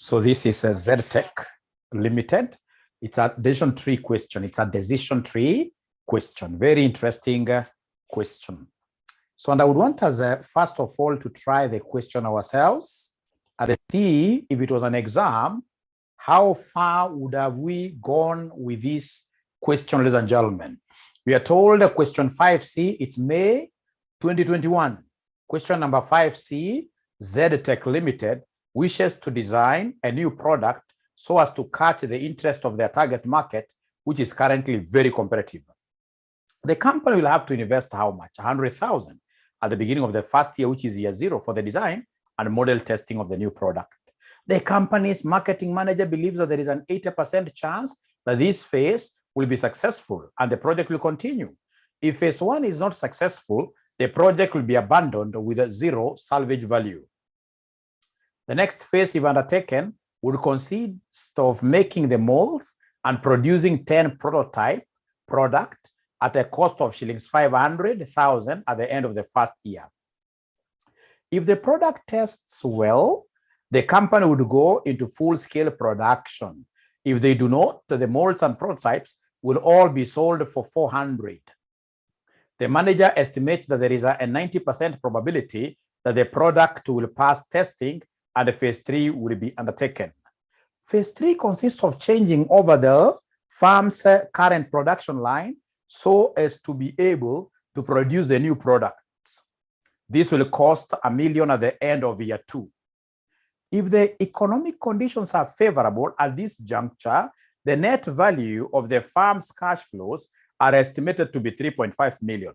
So this is a ZTech Limited. It's a decision tree question. It's a decision tree question. Very interesting question. So, and I would want us first of all to try the question ourselves and see if it was an exam, how far would have we gone with this question, ladies and gentlemen? We are told question 5C, it's May 2021. Question number 5C, ZTech Limited wishes to design a new product so as to catch the interest of their target market, which is currently very competitive. The company will have to invest how much? 100,000 at the beginning of the first year, which is year 0 for the design and model testing of the new product. The company's marketing manager believes that there is an 80% chance that this phase will be successful and the project will continue. If phase 1 is not successful, the project will be abandoned with a 0 salvage value. The next phase, if undertaken, would consist of making the molds and producing 10 prototype product at a cost of shillings 500,000 at the end of the first year. If the product tests well, the company would go into full-scale production. If they do not, the molds and prototypes will all be sold for 400. The manager estimates that there is a 90% probability that the product will pass testing and phase 3 will be undertaken. Phase 3 consists of changing over the firm's current production line so as to be able to produce the new products. This will cost $1 million at the end of year 2. If the economic conditions are favorable at this juncture, the net value of the firm's cash flows are estimated to be 3.5 million.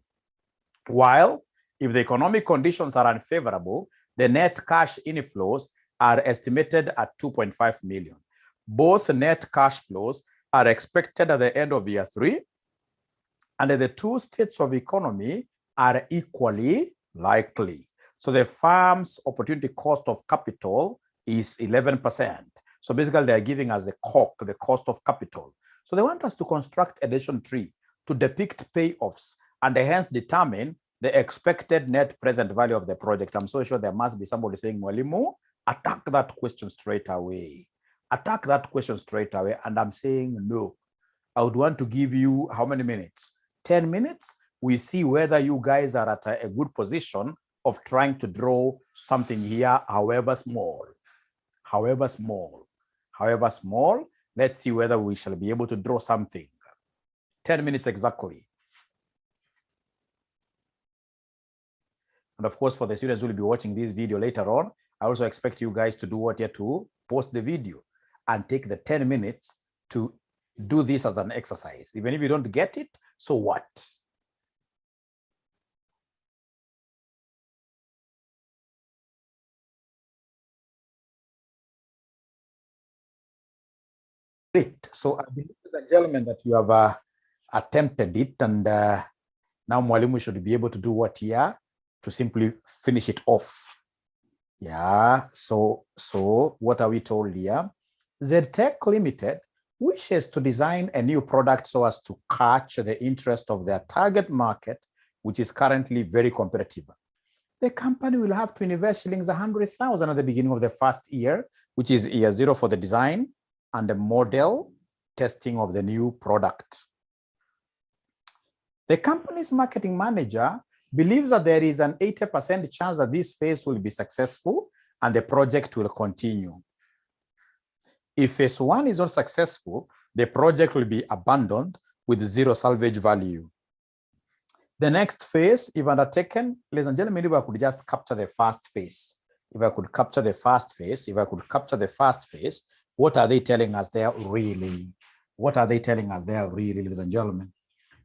While if the economic conditions are unfavorable, the net cash inflows are estimated at 2.5 million. Both net cash flows are expected at the end of year 3, and the two states of economy are equally likely. So the firm's opportunity cost of capital is 11%. So basically, they're giving us the COC, the cost of capital. So they want us to construct a decision tree to depict payoffs and hence determine the expected net present value of the project. I'm so sure there must be somebody saying, Mwalimu, attack that question straight away. Attack that question straight away. And I'm saying no. I would want to give you how many minutes? 10 minutes. We see whether you guys are at a good position of trying to draw something here, however small. However small. However small. Let's see whether we shall be able to draw something. 10 minutes exactly. And of course, for the students who will be watching this video later on, I also expect you guys to do what you have to post the video and take the 10 minutes to do this as an exercise. Even if you don't get it, so what? Great. So I believe, ladies and gentlemen, that you have attempted it, and now Mwalimu should be able to do what here to simply finish it off. Yeah, so what are we told here? ZTech Limited wishes to design a new product so as to catch the interest of their target market, which is currently very competitive. The company will have to invest shillings 100,000 at the beginning of the first year, which is year 0 for the design and the model testing of the new product. The company's marketing manager believes that there is an 80% chance that this phase will be successful and the project will continue. If phase 1 is not successful, the project will be abandoned with 0 salvage value. The next phase, if undertaken, ladies and gentlemen, if I could just capture the first phase, what are they telling us there really? What are they telling us there really, ladies and gentlemen?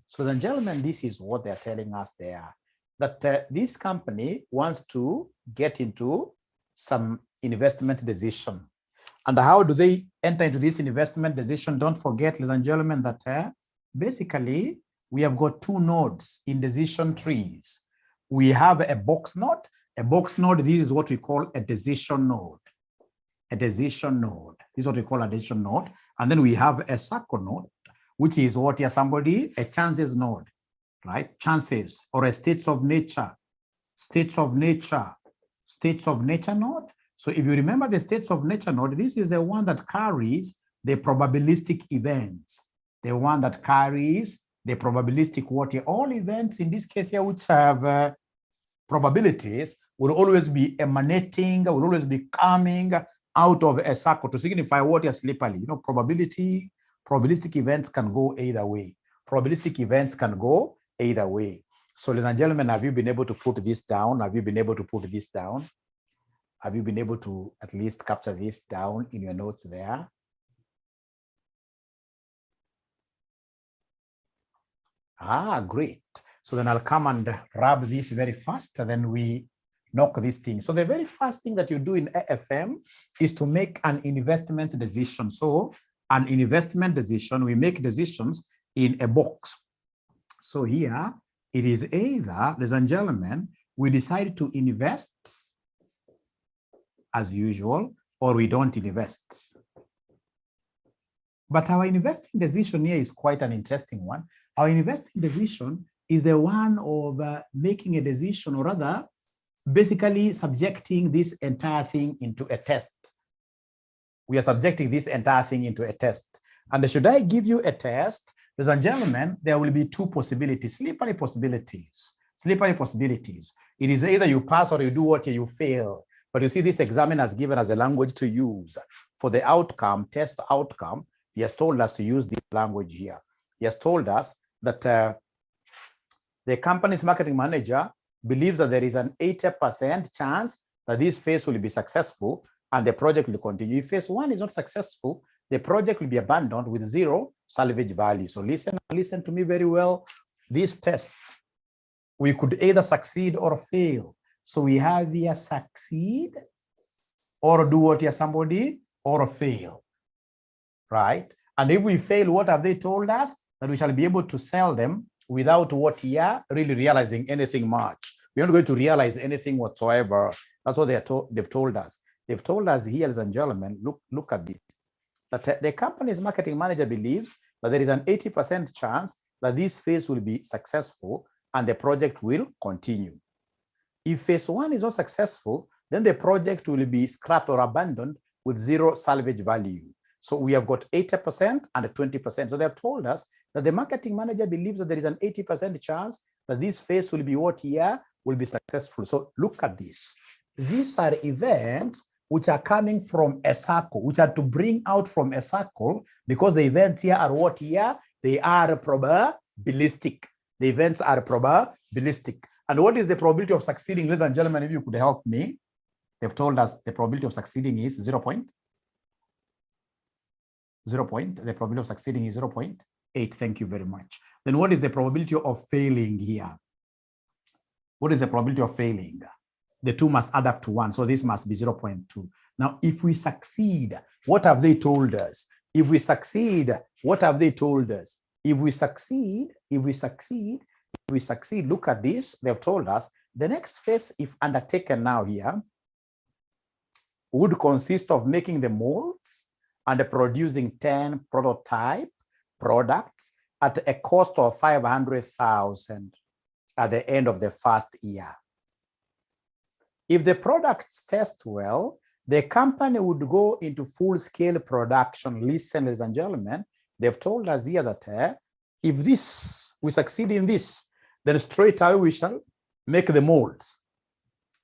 So, ladies and gentlemen, this is what they're telling us there. That this company wants to get into some investment decision. And how do they enter into this investment decision? Don't forget, ladies and gentlemen, that basically we have got 2 nodes in decision trees. We have a box node. A box node, this is what we call a decision node. A decision node. This is what we call a decision node. And then we have a circle node, which is what here somebody, a chances node. Right? Chances or a states of nature node. So if you remember the states of nature node, this is the one that carries the probabilistic events, the one that carries the probabilistic what here. All events in this case here which have probabilities will always be emanating, will always be coming out of a circle to signify what is slippery. You know, probabilistic events can go either way. Probabilistic events can go either way. So, ladies and gentlemen, have you been able to put this down? Have you been able to put this down? Have you been able to at least capture this down in your notes there? Ah, great. So then I'll come and rub this very fast, and then we knock this thing. So the very first thing that you do in AFM is to make an investment decision. So an investment decision, we make decisions in a box. So here it is either, ladies and gentlemen, we decide to invest as usual, or we don't invest. But our investing decision here is quite an interesting one. Our investing decision is the one of making a decision, or rather, basically subjecting this entire thing into a test. We are subjecting this entire thing into a test. And should I give you a test, ladies and gentlemen, there will be two possibilities, slippery possibilities. Slippery possibilities. It is either you pass or you do what you fail. But you see, this examiner has given us a language to use for the outcome, test outcome. He has told us to use this language here. He has told us that the company's marketing manager believes that there is an 80% chance that this phase will be successful and the project will continue. If phase one is not successful, the project will be abandoned with zero salvage value. So listen to me very well. This test, we could either succeed or fail. So we have here succeed or do what here somebody or fail, right? And if we fail, what have they told us? That we shall be able to sell them without what here really realizing anything much. We're not going to realize anything whatsoever. That's what they've told us. They've told us here, ladies and gentlemen, look at this. That the company's marketing manager believes that there is an 80% chance that this phase will be successful and the project will continue. If phase one is not successful, then the project will be scrapped or abandoned with zero salvage value. So we have got 80% and 20%. So they have told us that the marketing manager believes that there is an 80% chance that this phase will be what here will be successful. So look at this. These are events which are coming from a circle, which are to bring out from a circle, because the events here are what here? They are probabilistic. The events are probabilistic. And what is the probability of succeeding? Ladies and gentlemen, if you could help me. They've told us the probability of succeeding is 0 point. The probability of succeeding is 0.8. Thank you very much. Then what is the probability of failing here? What is the probability of failing? The two must add up to 1. So this must be 0.2. Now, if we succeed, what have they told us? If we succeed, what have they told us? If we succeed, look at this. They've told us the next phase, if undertaken now here, would consist of making the molds and producing 10 prototype products at a cost of 500,000 at the end of the first year. If the products test well, the company would go into full-scale production. Listen, ladies and gentlemen, they've told us here that if we succeed in this, then straight away we shall make the molds.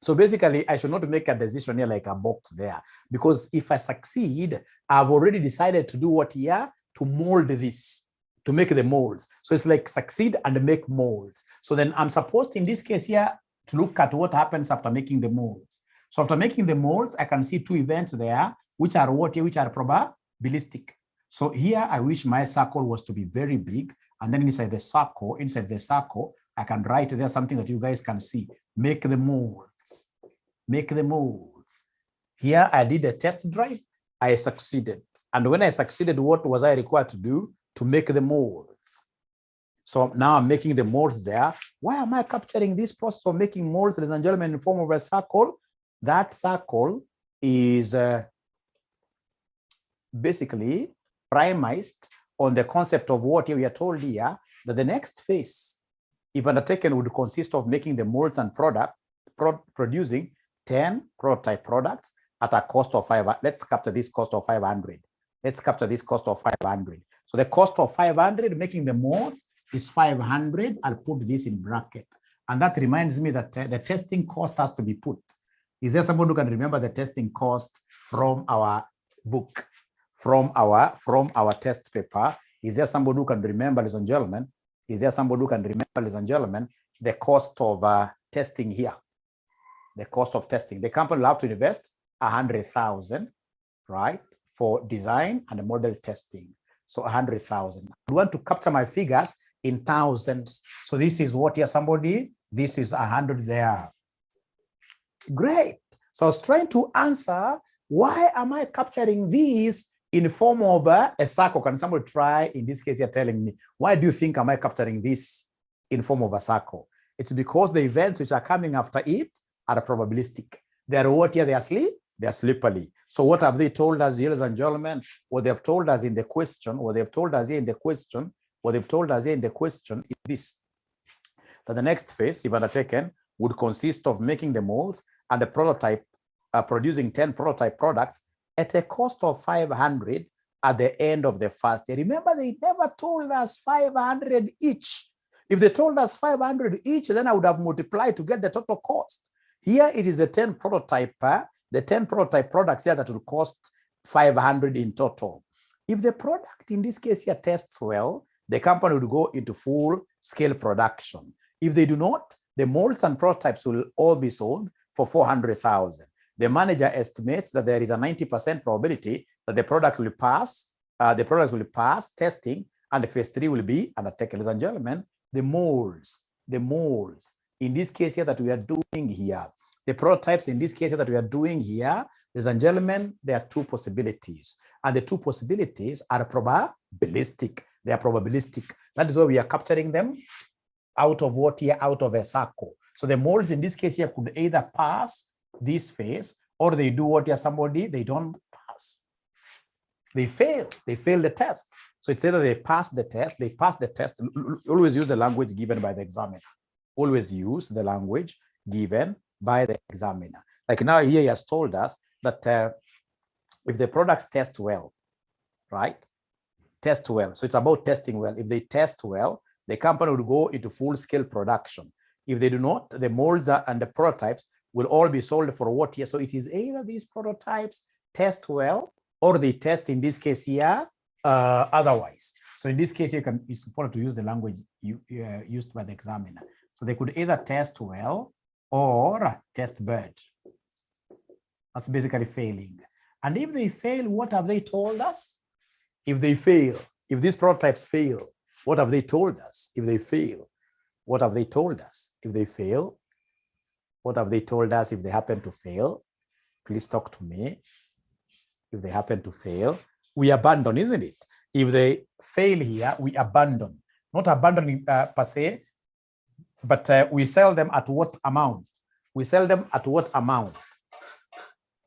So basically, I should not make a decision here like a box there, because if I succeed, I've already decided to do what here? To mold this, to make the molds. So it's like succeed and make molds. So then I'm supposed in this case here to look at what happens after making the molds. So after making the molds, I can see two events there, which are what here? Which are probabilistic. So here I wish my circle was to be very big, and then inside the circle, I can write there something that you guys can see. Make the molds. Make the molds. Here I did a test drive. I succeeded. And when I succeeded, what was I required to do? To make the molds. So now I'm making the molds there. Why am I capturing this process of making molds, ladies and gentlemen, in form of a circle? That circle is basically premised on the concept of what we are told here, that the next phase, if undertaken, would consist of making the molds and producing 10 prototype products at a cost of 500. Let's capture this cost of 500. Let's capture this cost of 500. So the cost of 500 making the molds is 500. I'll put this in bracket. And that reminds me that the testing cost has to be put. Is there someone who can remember the testing cost from our book, from our test paper? Is there somebody who can remember, ladies and gentlemen? Is there somebody who can remember, ladies and gentlemen, the cost of testing here? The cost of testing. The company will have to invest 100,000, right, for design and model testing. So 100,000. I want to capture my figures in thousands. So this is what here, somebody, this is 100 there. Great. So I was trying to answer, why am I capturing these in the form of a circle? Can somebody try? In this case, you're telling me, why do you think am I capturing this in form of a circle? It's because the events which are coming after it are probabilistic. They are what here? They are slippery. So what have they told us, ladies and gentlemen? What they've told us in the question, what they've told us here in the question, what they've told us here in the question is this: that the next phase, if undertaken, would consist of making the molds and the prototype, producing 10 prototype products at a cost of 500 at the end of the first year. Remember, they never told us 500 each. If they told us 500 each, then I would have multiplied to get the total cost. Here it is the 10 prototype products here that will cost 500 in total. If the product in this case here tests well, the company would go into full scale production. If they do not, the molds and prototypes will all be sold for 400,000. The manager estimates that there is a 90% probability that the product will pass, testing, and the phase 3 will be undertaken. Ladies and gentlemen, the molds in this case here that we are doing here, the prototypes in this case here that we are doing here, ladies and gentlemen, there are two possibilities, and the two possibilities are probabilistic. They are probabilistic. That is why we are capturing them out of what here? Out of a circle. So the molds in this case here could either pass this phase, or they do what here? Somebody, they don't pass. They fail the test. So it's either they pass the test, Always use the language given by the examiner. Always use the language given by the examiner. Like now here he has told us that if the products test well, right? Test well. So it's about testing well. If they test well, the company will go into full-scale production. If they do not, the molds and the prototypes will all be sold for what year? So it is either these prototypes test well, or they test in this case here otherwise. So in this case, it's important to use the language used by the examiner. So they could either test well or test bad. That's basically failing. And if they fail, what have they told us? If they fail, if these prototypes fail, what have they told us? If they fail, what have they told us? If they fail, what have they told us? If they happen to fail, please talk to me. If they happen to fail, we abandon, isn't it? If they fail here, we abandon. Not abandoning per se, but we sell them at what amount? We sell them at what amount?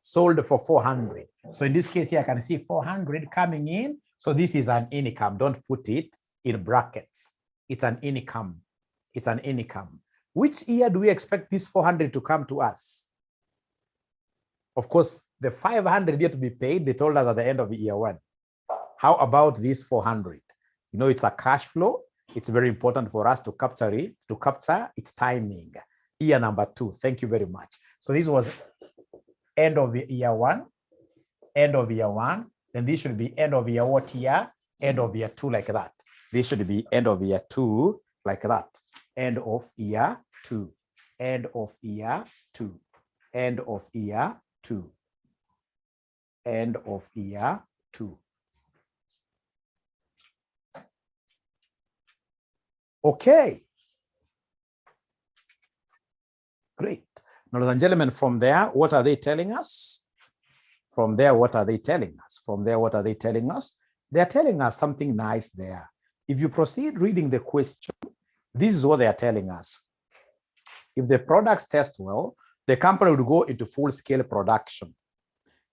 Sold for 400. So in this case here, I can see 400 coming in. So this is an income. Don't put it in brackets. It's an income. It's an income. Which year do we expect this 400 to come to us? Of course, the 500 yet to be paid, they told us at the end of year 1. How about this 400? You know, it's a cash flow. It's very important for us to capture it, to capture its timing. Year number 2. Thank you very much. So this was end of year 1, end of year 1. Then this should be end of year what year? End of year 2, like that. This should be end of year 2, like that. End of year 2, end of year 2, end of year 2, end of year 2. Okay. Great. Now, ladies and gentlemen, from there, what are they telling us? From there, what are they telling us? From there, what are they telling us? They're telling us something nice there. If you proceed reading the question, this is what they are telling us. If the products test well, the company will go into full-scale production.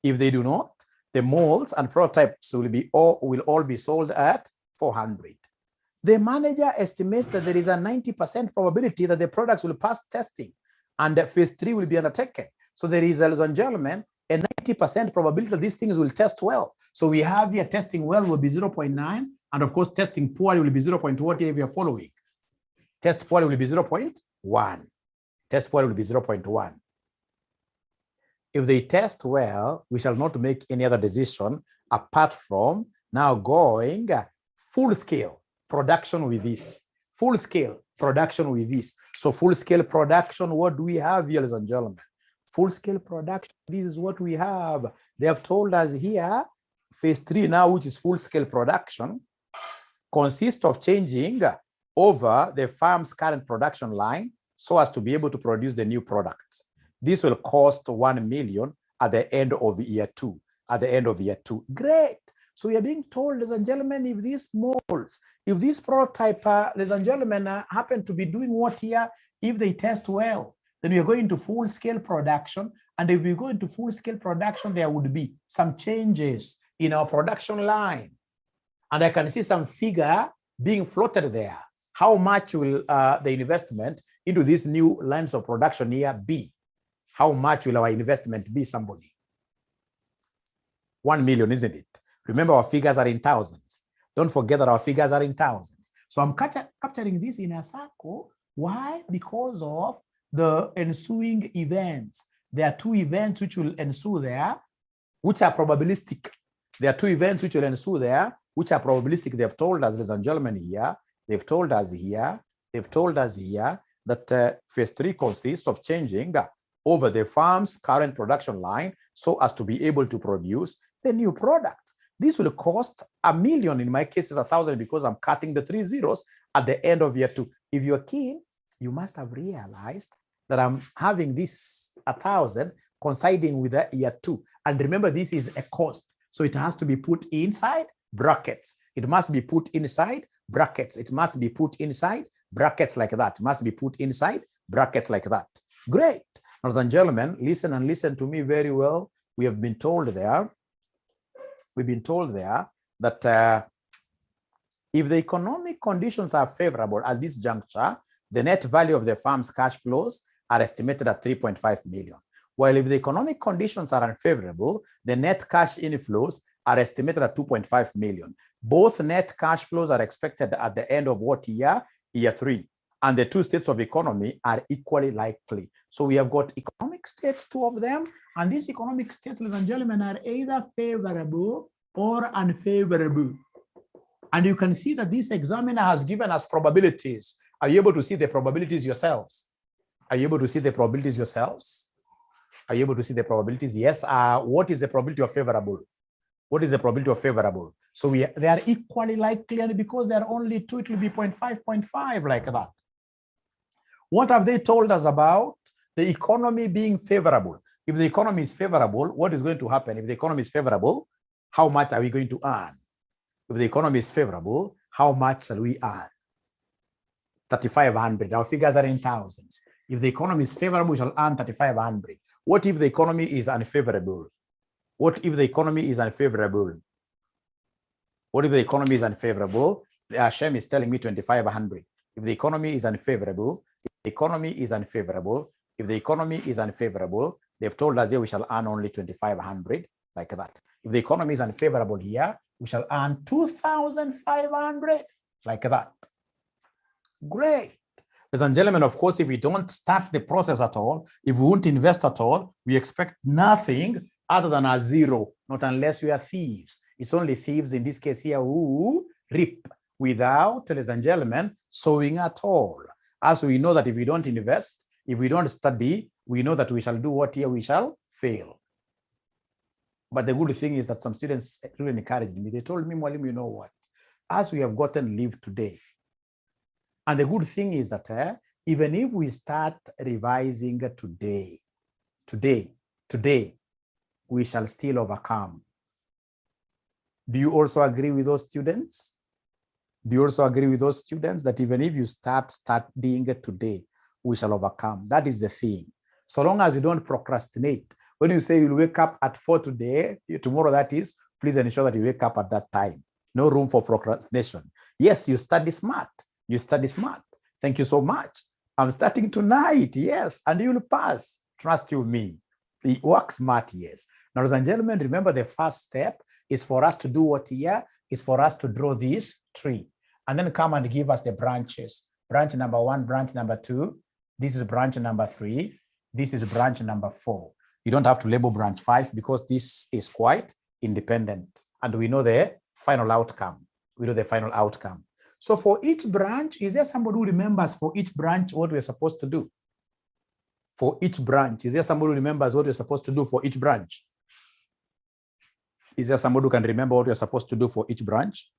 If they do not, the molds and prototypes will all be sold at 400. The manager estimates that there is a 90% probability that the products will pass testing and that phase 3 will be undertaken. So there is, ladies and gentlemen, a 90% probability that these things will test well. So we have here testing well will be 0.9, and of course testing poorly will be 0.1 if you're following. Test poorly will be 0.1. Test poorly will be 0.1. If they test well, we shall not make any other decision apart from now going full scale production with this. Full scale production with this. So full scale production, what do we have here, ladies and gentlemen? Full scale production, this is what we have. They have told us here, phase 3 now, which is full scale production, consists of changing over the farm's current production line so as to be able to produce the new products. This will cost 1 million at the end of year 2. At the end of year 2. Great. So we are being told, ladies and gentlemen, if these molds, if this prototype, ladies and gentlemen, happen to be doing what here, if they test well, then we are going to full-scale production. And if we go into full-scale production, there would be some changes in our production line. And I can see some figure being floated there. How much will the investment into these new lines of production here be? How much will our investment be, somebody? 1 million, isn't it? Remember, our figures are in thousands. Don't forget that our figures are in thousands. So I'm capturing this in a circle. Why? Because of the ensuing events. There are 2 events which will ensue there, which are probabilistic. There are 2 events which will ensue there, which are probabilistic. They've told us, ladies and gentlemen, here. They've told us here that phase 3 consists of changing over the farm's current production line so as to be able to produce the new product. This will cost 1 million. In my case, it's 1,000 because I'm cutting the 3 zeros at the end of year 2. If you're keen, you must have realized that I'm having this 1,000 coinciding with the year 2. And remember, this is a cost. So it has to be put inside brackets. It must be put inside brackets. It must be put inside brackets like that. It must be put inside brackets like that. Great. Ladies and gentlemen, listen and listen to me very well. We have been told there, that if the economic conditions are favorable at this juncture, the net value of the farm's cash flows are estimated at 3.5 million. While if the economic conditions are unfavorable, the net cash inflows are estimated at 2.5 million. Both net cash flows are expected at the end of what year? Year 3. And the 2 states of economy are equally likely. So we have got economic states, 2 of them, and these economic states, ladies and gentlemen, are either favorable or unfavorable. And you can see that this examiner has given us probabilities. Are you able to see the probabilities yourselves? Are you able to see the probabilities yourselves? Are you able to see the probabilities? Yes. What is the probability of favorable? What is the probability of favorable? So they are equally likely, and because there are only 2, it will be 0.5 like that. What have they told us about the economy being favorable? If the economy is favorable, what is going to happen? If the economy is favorable, how much are we going to earn? If the economy is favorable, how much shall we earn? 3,500. Our figures are in thousands. If the economy is favorable, we shall earn 3,500. What if the economy is unfavorable? What if the economy is unfavorable? What if the economy is unfavorable? The RCM is telling me 2,500. If the economy is unfavorable, if the economy is unfavorable, they've told us here we shall earn only 2,500, like that. If the economy is unfavorable here, we shall earn 2,500, like that. Great. Ladies and gentlemen, of course, if we don't start the process at all, if we won't invest at all, we expect nothing other than a 0, not unless we are thieves. It's only thieves in this case here who reap without, ladies and gentlemen, sowing at all. As we know that if we don't invest, if we don't study, we know that we shall do what here? We shall fail. But the good thing is that some students really encouraged me. They told me, Mwalimu, you know what? As we have gotten leave today, and the good thing is that even if we start revising today, we shall still overcome. Do you also agree with those students? Do you also agree with those students that even if you start studying today, we shall overcome? That is the thing. So long as you don't procrastinate. When you say you'll wake up at 4 today, tomorrow that is, please ensure that you wake up at that time. No room for procrastination. Yes, you study smart. You study smart. Thank you so much. I'm starting tonight, yes, and you'll pass. Trust you me. Work smart, yes. Now, ladies and gentlemen, remember the first step is for us to do what here? Is for us to draw this tree and then come and give us the branches. Branch number 1, branch number 2. This is branch number 3. This is branch number 4. You don't have to label branch 5 because this is quite independent. And we know the final outcome. We know the final outcome. So for each branch, is there somebody who remembers for each branch what we're supposed to do? For each branch, is there somebody who remembers what we're supposed to do for each branch? Is there somebody who can remember what we're supposed to do for each branch?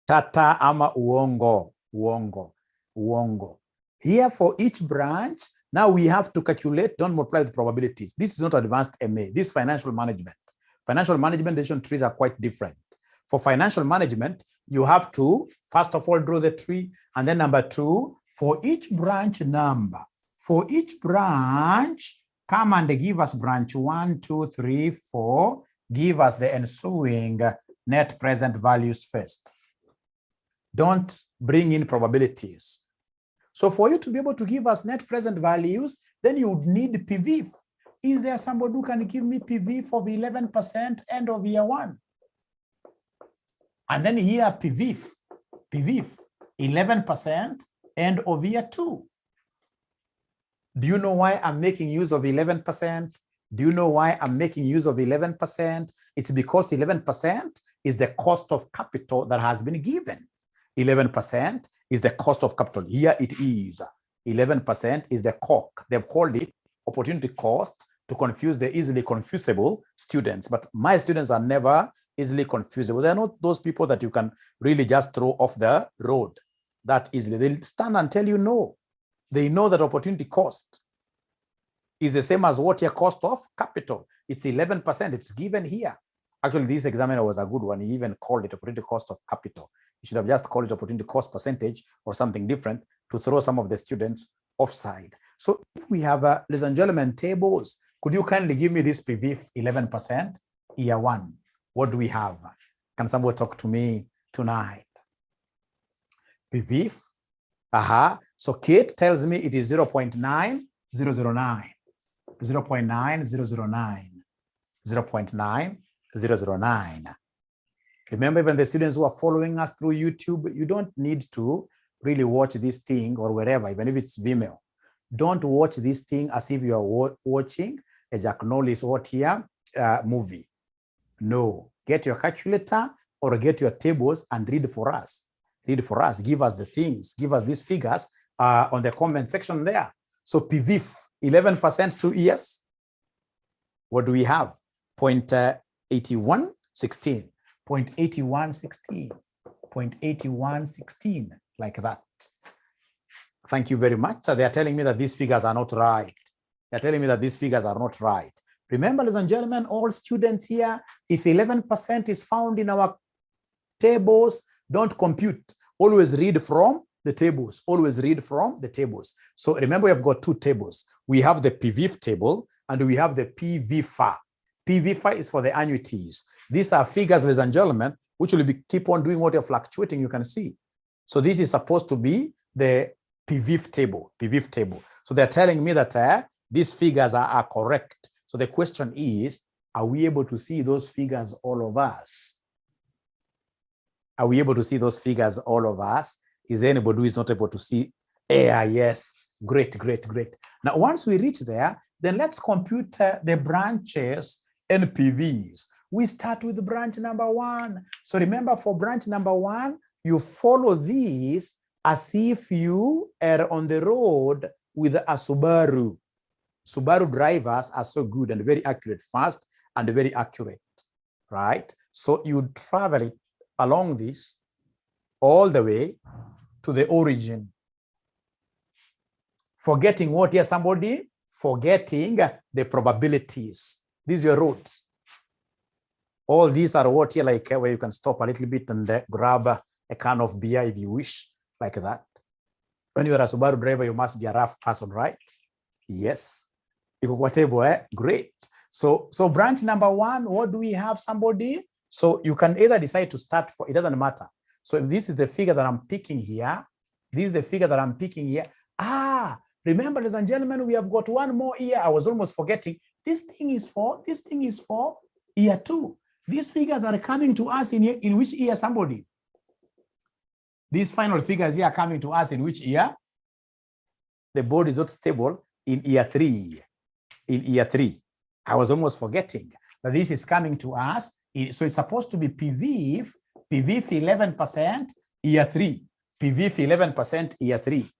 Tata ama uongo, uongo, uongo. Here for each branch, now we have to calculate, don't multiply the probabilities. This is not advanced MA, this is financial management. Financial management decision trees are quite different. For financial management, you have to, first of all, draw the tree. And then number 2, for each branch number, for each branch, come and give us branch 1, 2, 3, 4. Give us the ensuing net present values first. Don't bring in probabilities. So for you to be able to give us net present values, then you would need PVIF. Is there somebody who can give me PVIF of 11% end of year 1? And then here PVIF 11% end of year 2. Do you know why I'm making use of 11%? Do you know why I'm making use of 11%? It's because 11% is the cost of capital that has been given. 11% is the cost of capital. Here it is. 11% is the COC. They've called it opportunity cost to confuse the easily confusable students. But my students are never easily confusable. They're not those people that you can really just throw off the road that easily. They'll stand and tell you no. They know that opportunity cost is the same as what your cost of capital. It's 11%. It's given here. Actually, this examiner was a good one. He even called it opportunity cost of capital. You should have just called it opportunity cost percentage or something different to throw some of the students offside. So if we have, ladies and gentlemen, tables, could you kindly give me this PVIF 11% year 1? What do we have? Can somebody talk to me tonight? PVIF. So Kate tells me it is 0.9009. 0.9009. 0.9009. Remember, even the students who are following us through YouTube, you don't need to really watch this thing or wherever, even if it's Vimeo. Don't watch this thing as if you are watching a Jack Norris or Tia movie. No, get your calculator or get your tables and read for us. Read for us. Give us the things. Give us these figures on the comment section there. So PVIF, 11% 2 years. What do we have? 0.8116. 0.8116. 0.8116, like that. Thank you very much. So they are telling me that these figures are not right. They're telling me that these figures are not right. Remember, ladies and gentlemen, all students here, if 11% is found in our tables, don't compute. Always read from the tables. Always read from the tables. So remember, we have got 2 tables. We have the PVIF table and we have the PVIFA. PVIFA is for the annuities. These are figures, ladies and gentlemen, which will keep on doing what you're fluctuating, you can see. So this is supposed to be the PVIF table. PVIF table. So they're telling me that these figures are correct. So the question is, are we able to see those figures, all of us? Are we able to see those figures, all of us? Is there anybody who is not able to see? Yes, great, great, great. Now, once we reach there, then let's compute the branches and PVs. We start with branch number 1. So remember, for branch number 1, you follow these as if you are on the road with a Subaru. Subaru drivers are so good and very accurate, fast and very accurate, right? So you travel it along this all the way to the origin. Forgetting what here, somebody? Forgetting the probabilities. This is your road. All these are what here, like where you can stop a little bit and grab a can of beer if you wish, like that. When you're a Subaru driver, you must be a rough person, right? Yes. Great. So branch number 1, what do we have, somebody? So you can either decide to start for, it doesn't matter. So if this is the figure that I'm picking here, this is the figure that I'm picking here. Remember, ladies and gentlemen, we have got one more year. I was almost forgetting. This thing is for year 2. These figures are coming to us in which year, somebody? These final figures here are coming to us in which year? The board is not stable in year 3. In year 3. I was almost forgetting that this is coming to us. So it's supposed to be PV 11% year 3. PV 11% year 3.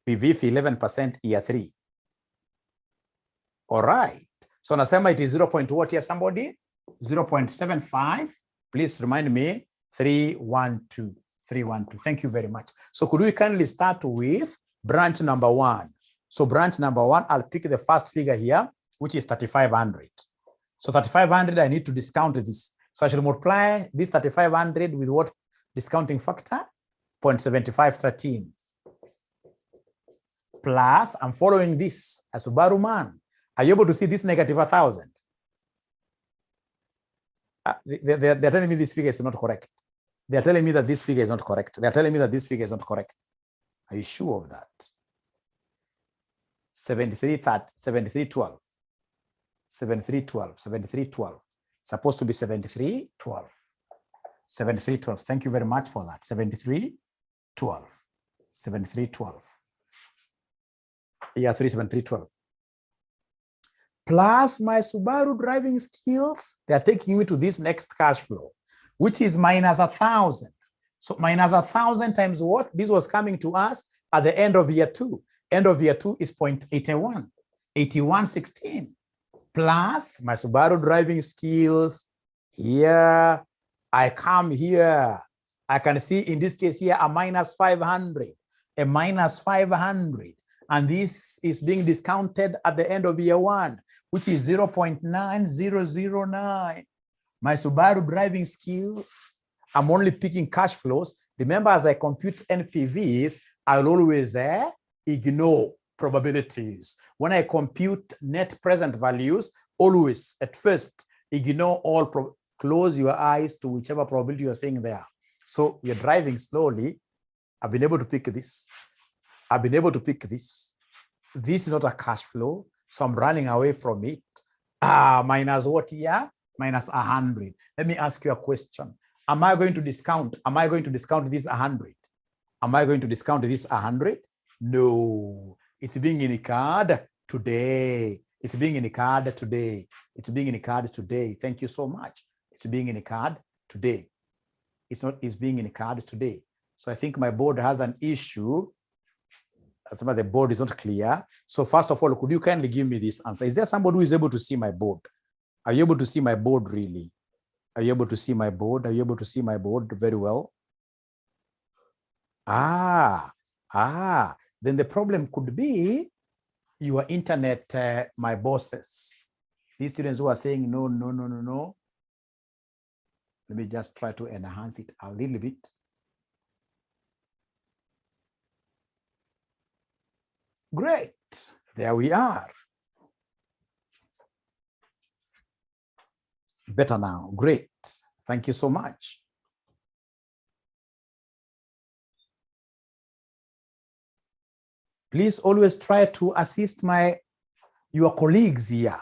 PV 11% year 3. All right. So nasema it is 0. What here, somebody? 0.75. Please remind me. 312. 312. Thank you very much. So could we kindly start with branch number 1? So branch number 1, I'll pick the first figure here, which is 3,500. So 3,500, I need to discount this. So I should multiply this 3,500 with what discounting factor? 0.7513. Plus, I'm following this as a Subaru man. Are you able to see this negative 1,000? They're telling me this figure is not correct. They're telling me that this figure is not correct. They're telling me that this figure is not correct. Are you sure of that? 7312. 7312. 7312. Supposed to be 7312. 7312. Thank you very much for that. 7312. 7312. Yeah, 37312. Plus my Subaru driving skills, they are taking me to this next cash flow, which is minus 1,000. So minus 1,000 times what? This was coming to us at the end of year 2. End of year 2 is 0.81. 8116. Plus my Subaru driving skills. Here, I come here. I can see in this case here a minus 500. A minus 500. And this is being discounted at the end of year 1, which is 0.9009. My Subaru driving skills, I'm only picking cash flows. Remember, as I compute NPVs, I'll always ignore probabilities. When I compute net present values, always at first ignore all, close your eyes to whichever probability you're seeing there. So you're driving slowly. I've been able to pick this. I've been able to pick this. This is not a cash flow, so I'm running away from it. Minus what here? Minus 100. Let me ask you a question. Am I going to discount? Am I going to discount this 100? Am I going to discount this 100? No. It's being in a card today. It's being in a card today. It's being in a card today. Thank you so much. It's being in a card today. It's being in a card today. So I think my board has an issue. Some of the board is not clear. So first of all, could you kindly give me this answer? Is there somebody who is able to see my board? Are you able to see my board really? Are you able to see my board? Are you able to see my board very well? Then the problem could be your internet, my bosses. These students who are saying no. Let me just try to enhance it a little bit. Great, there we are. Better now, great. Thank you so much. Please always try to assist your colleagues here.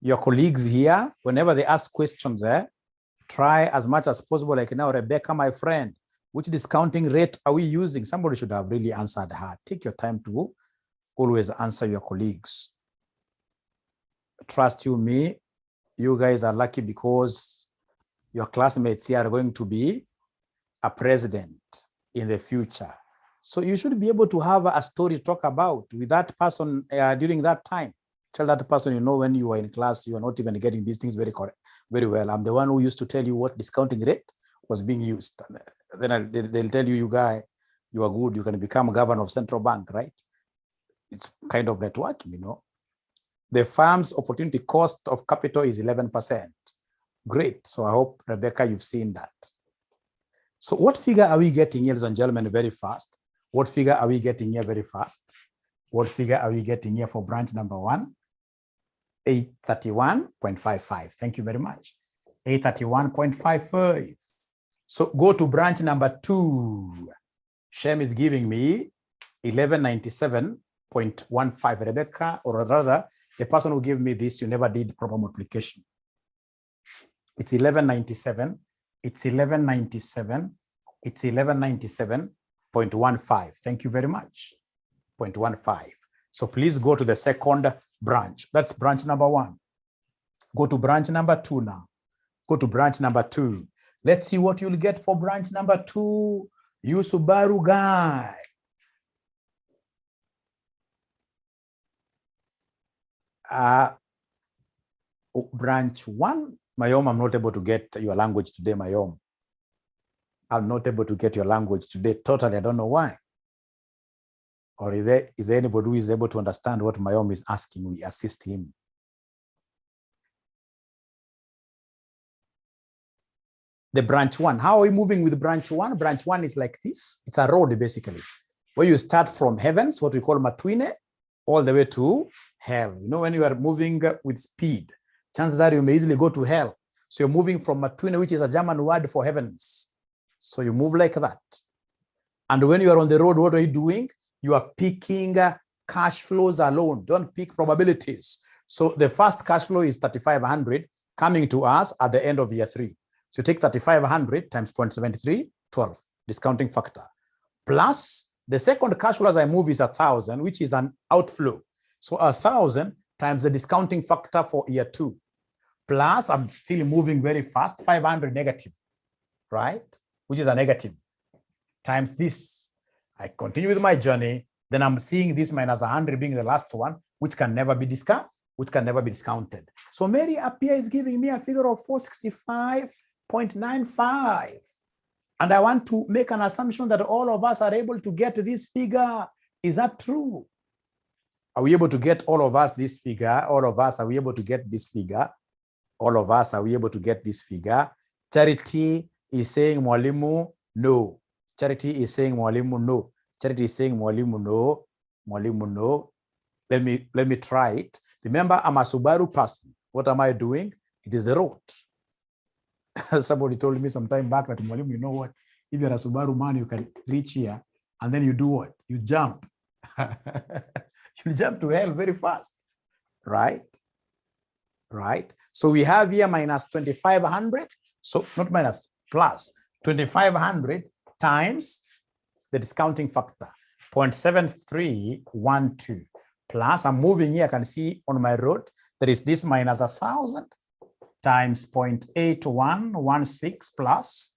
Your colleagues here, whenever they ask questions, try as much as possible. Like now, Rebecca, my friend, which discounting rate are we using? Somebody should have really answered her. Take your time to always answer your colleagues. Trust you me, you guys are lucky because your classmates here are going to be a president in the future. So you should be able to have a story to talk about with that person during that time. Tell that person, you know, when you were in class, you are not even getting these things very well. I'm the one who used to tell you what discounting rate was being used. And then they'll tell you, you guy, you are good. You can become governor of central bank, right? It's kind of networking, you know. The firm's opportunity cost of capital is 11%. Great. So I hope, Rebecca, you've seen that. So what figure are we getting here, ladies and gentlemen, very fast? What figure are we getting here very fast? What figure are we getting here for branch number 1? 831.55. Thank you very much. 831.55. So go to branch number 2. Shem is giving me 1197. 0.15, Rebecca, or rather, the person who gave me this, you never did proper multiplication. It's 1197. It's 1197. It's 1197.15. Thank you very much. 0.15. So please go to the second branch. That's branch number 1. Go to branch number 2 now. Go to branch number 2. Let's see what you'll get for branch number 2. You Subaru guy. Branch 1. Mayom, I'm not able to get your language today, Mayom. I'm not able to get your language today. Totally, I don't know why. Or is there anybody who is able to understand what Mayom is asking? We assist him. The branch 1. How are we moving with branch 1? Branch 1 is like this. It's a road, basically, where you start from heavens, what we call 𝑪𝑷𝑭𝑴, all the way to hell. You know, when you are moving with speed, chances are you may easily go to hell. So you're moving from 𝑪𝑷𝑭𝑴, which is a German word for heavens. So you move like that. And when you are on the road, what are you doing? You are picking cash flows alone. Don't pick probabilities. So the first cash flow is 3,500 coming to us at the end of year 3. So you take 3,500 times 0.73, 12, discounting factor. Plus the second cash flow as I move is 1,000, which is an outflow. So 1,000 times the discounting factor for year 2. Plus I'm still moving very fast, 500 negative, right? Which is a negative, times this. I continue with my journey. Then I'm seeing this minus 100 being the last one, which can never be discounted. So Mary up here is giving me a figure of 465.95. And I want to make an assumption that all of us are able to get this figure. Is that true? Are we able to get all of us this figure? All of us, are we able to get this figure? All of us, are we able to get this figure? Charity is saying Mwalimu, no. Charity is saying Mwalimu, no. Charity is saying Mwalimu, no. Mwalimu, no. Let me try it. Remember, I'm a Subaru person. What am I doing? It is a road. Somebody told me some time back that, Mwalimu, you know what? If you're a Subaru man, you can reach here and then you do what? You jump. You jump to hell very fast, right? Right. So we have here minus 2,500. So not minus, plus 2,500 times the discounting factor, 0.7312. Plus, I'm moving here, I can see on my road, there is this minus 1,000 times 0.8116 plus,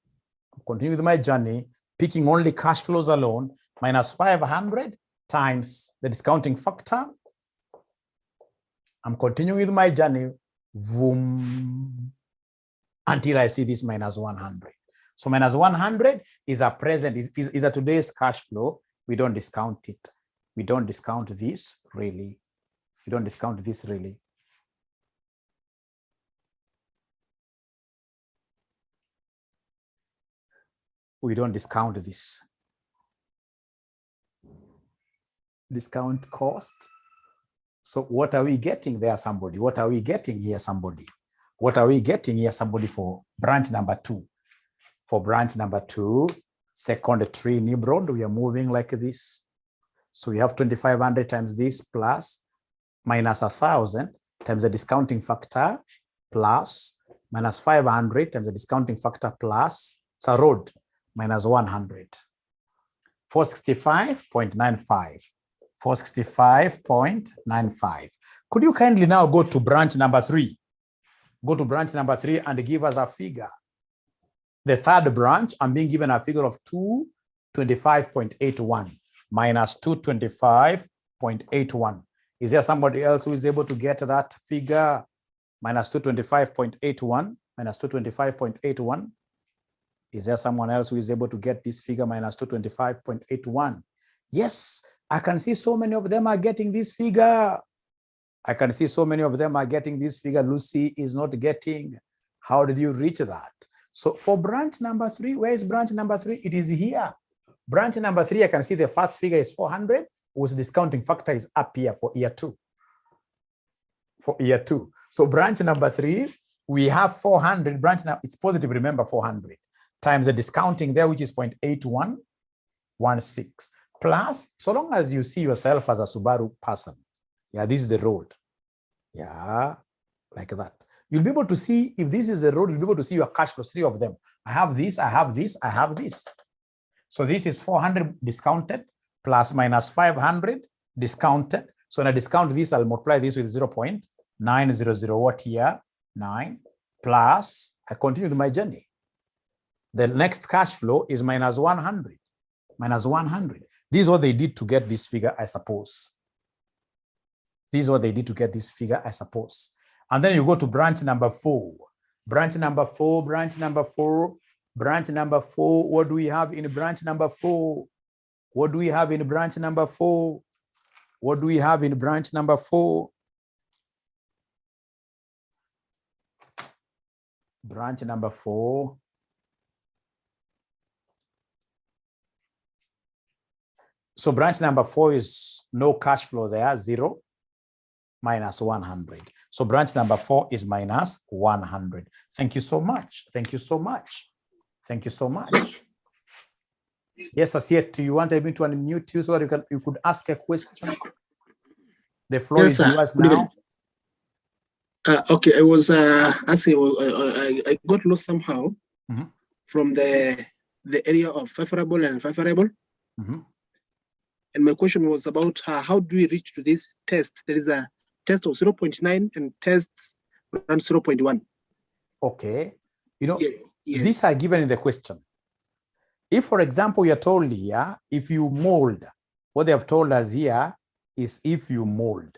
continue with my journey, picking only cash flows alone, minus 500 times the discounting factor. I'm continuing with my journey, boom, until I see this minus 100. So minus 100 is a present, is a today's cash flow. We don't discount it. We don't discount this really. We don't discount this really. We don't discount this. Discount cost. So what are we getting there, somebody? What are we getting here, somebody? What are we getting here, somebody, for branch number 2? For branch number 2, second tree neighborhood, we are moving like this. So we have 2,500 times this plus minus 1,000 times the discounting factor plus minus 500 times the discounting factor plus, it's a road, minus 100. 465.95. 465.95. Could you kindly now go to branch number 3? Go to branch number 3 and give us a figure. The third branch, I'm being given a figure of 225.81 minus 225.81. Is there somebody else who is able to get that figure? Minus 225.81, minus 225.81. Is there someone else who is able to get this figure, minus 225.81? Yes, I can see so many of them are getting this figure. I can see so many of them are getting this figure. Lucy is not getting. How did you reach that? So for branch number 3, where is branch number 3? It is here. Branch number 3, I can see the first figure is 400, whose discounting factor is up here for year 2. For year 2. So branch number 3, we have 400. Branch now, it's positive, remember, 400 times the discounting there, which is 0.8116, plus, so long as you see yourself as a Subaru person, yeah, this is the road. Yeah, like that. You'll be able to see, if this is the road, you'll be able to see your cash flows, 3 of them. I have this, I have this, I have this. So this is 400 discounted plus minus 500 discounted. So when I discount this, I'll multiply this with 0.900 what here? 9 plus, I continue with my journey. The next cash flow is minus 100. Minus 100. This is what they did to get this figure, I suppose. This is what they did to get this figure, I suppose. And then you go to branch number 4. Branch number 4, branch number 4, branch number 4. What do we have in branch number 4? What do we have in branch number 4? What do we have in branch number 4? Branch number 4. So branch number 4 is no cash flow there, 0 minus 100. So branch number 4 is minus 100. Thank you so much. Thank you so much. Thank you so much. Yes, Asiet, you want me to unmute you so that you could ask a question? The floor is yours now. Okay, I was asking, I got lost somehow from the area of favorable and unfavorable. And my question was about how do we reach to this test? There is a test of 0.9 and tests around 0.1. Okay. You know, yes. These are given in the question. If, for example, you're told here, if you mold, what they have told us here is if you mold.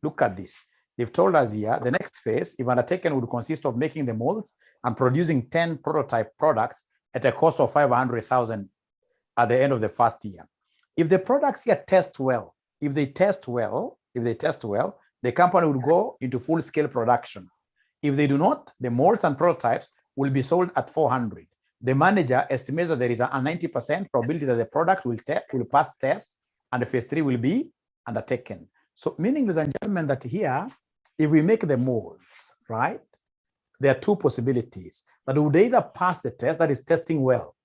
Look at this. They've told us here, the next phase, if undertaken, would consist of making the molds and producing 10 prototype products at a cost of 500,000 at the end of the first year. If the products here test well, if they test well, the company will go into full-scale production. If they do not, the molds and prototypes will be sold at 400. The manager estimates that there is a 90% probability that the product will pass test and the phase 3 will be undertaken. So meaning, ladies and gentlemen, that here, if we make the molds, right, there are 2 possibilities. That we would either pass the test, that is testing well,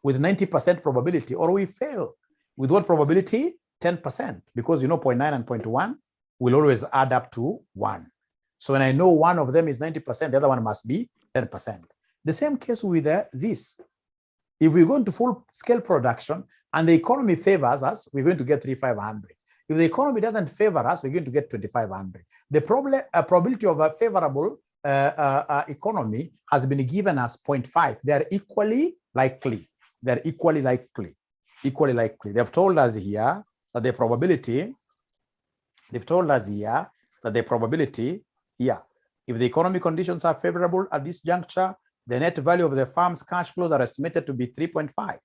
with 90% probability, or we fail. With what probability? 10%, because you know 0.9 and 0.1 will always add up to 1. So when I know one of them is 90%, the other one must be 10%. The same case with this. If we go into full-scale production and the economy favors us, we're going to get 3,500. If the economy doesn't favor us, we're going to get 2,500. The probability of a favorable economy has been given as 0.5. They are equally likely. They're equally likely. Equally likely. They've told us here that the probability, if the economic conditions are favorable at this juncture, the net value of the firm's cash flows are estimated to be 3.5.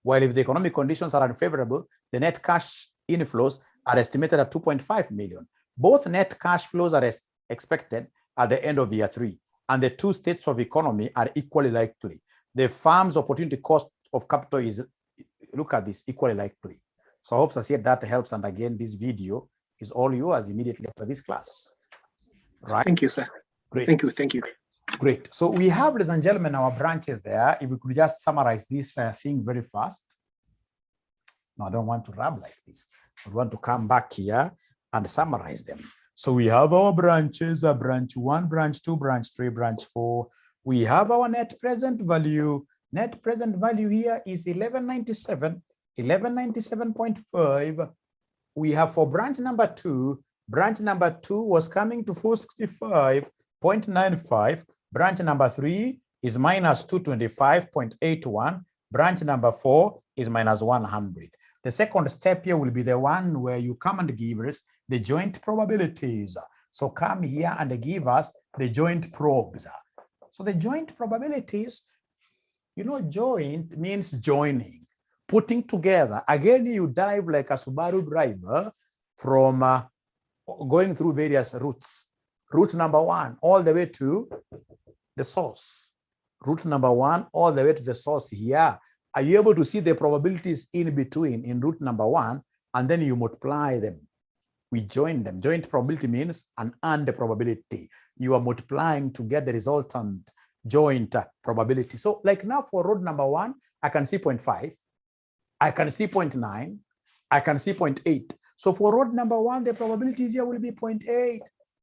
While if the economic conditions are unfavorable, the net cash inflows are estimated at 2.5 million. Both net cash flows are expected at the end of year 3, and the 2 states of economy are equally likely. The firm's opportunity cost of capital is, look at this, equally likely. So I hope that helps. And again, this video is all yours immediately after this class. Right? Thank you, sir. Great. Thank you. Great. So we have, ladies and gentlemen, our branches there. If we could just summarize this thing very fast. No, I don't want to rub like this. I want to come back here and summarize them. So we have our branches, branch 1, branch 2, branch 3, branch 4. We have our net present value. Net present value here is 1197.5. We have for branch number 2 was coming to 465.95. Branch number 3 is minus 225.81. Branch number 4 is minus 100. The second step here will be the one where you come and give us the joint probabilities. So come here and give us the joint probes. So the joint probabilities, you know, joint means joining, putting together. Again, you dive like a Subaru driver from going through various routes. Route number 1 all the way to the source. Route number 1 all the way to the source here. Are you able to see the probabilities in between in route number 1, and then you multiply them? We join them. Joint probability means an and probability. You are multiplying to get the resultant joint probability. So like now for road number 1, I can see 0.5. I can see 0.9. I can see 0.8. So for road number 1, the probabilities here will be 0.8